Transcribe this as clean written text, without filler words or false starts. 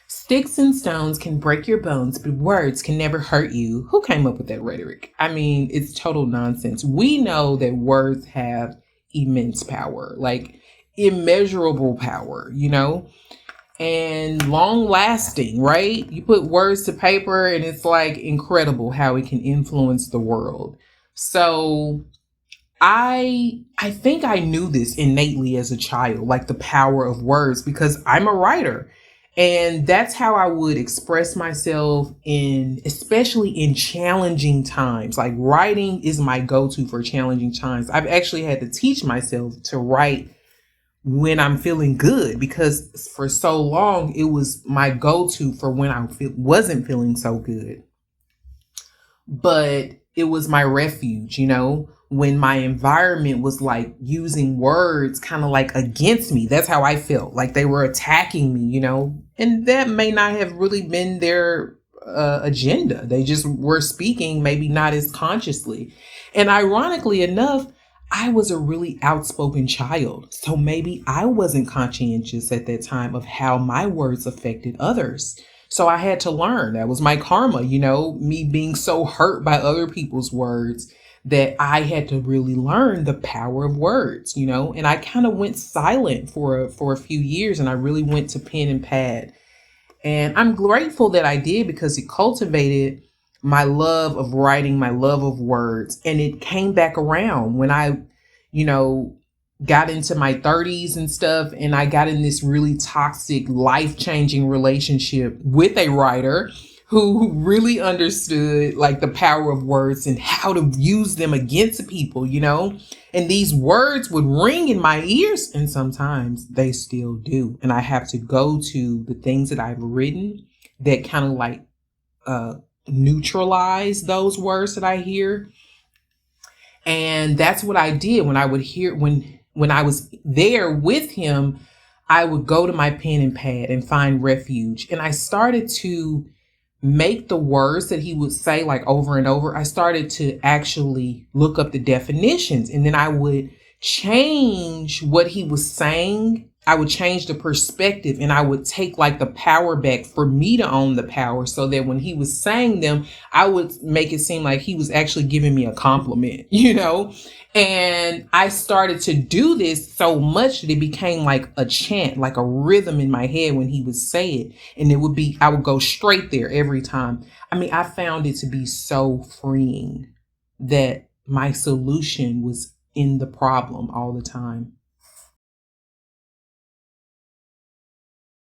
Sticks and stones can break your bones, but words can never hurt you. Who came up with that rhetoric? I mean, it's total nonsense. We know that words have immense power, like immeasurable power, and long lasting, right? You put words to paper and it's like incredible how it can influence the world. So I think I knew this innately as a child, like the power of words, because I'm a writer. And that's how I would express myself especially in challenging times. Like writing is my go-to for challenging times. I've actually had to teach myself to write when I'm feeling good, because for so long it was my go-to for when I wasn't feeling so good. But it was my refuge, when my environment was like using words kind of like against me. That's how I felt, like they were attacking me, and that may not have really been their agenda. They just were speaking, maybe not as consciously. And ironically enough, I was a really outspoken child. So maybe I wasn't conscientious at that time of how my words affected others. So I had to learn. That was my karma, me being so hurt by other people's words that I had to really learn the power of words, and I kind of went silent for a few years, and I really went to pen and pad. And I'm grateful that I did, because it cultivated my love of writing, my love of words. And it came back around when I, got into my 30s and stuff. And I got in this really toxic, life-changing relationship with a writer who really understood like the power of words and how to use them against people, and these words would ring in my ears, and sometimes they still do. And I have to go to the things that I've written that kind of like neutralize those words that I hear. And that's what I did when I would hear, when I was there with him, I would go to my pen and pad and find refuge. And I started to make the words that he would say like over and over. I started to actually look up the definitions, and then I would change what he was saying. I would change the perspective, and I would take like the power back for me to own the power, so that when he was saying them, I would make it seem like he was actually giving me a compliment, And I started to do this so much that it became like a chant, like a rhythm in my head when he would say it. And I would go straight there every time. I mean, I found it to be so freeing that my solution was in the problem all the time.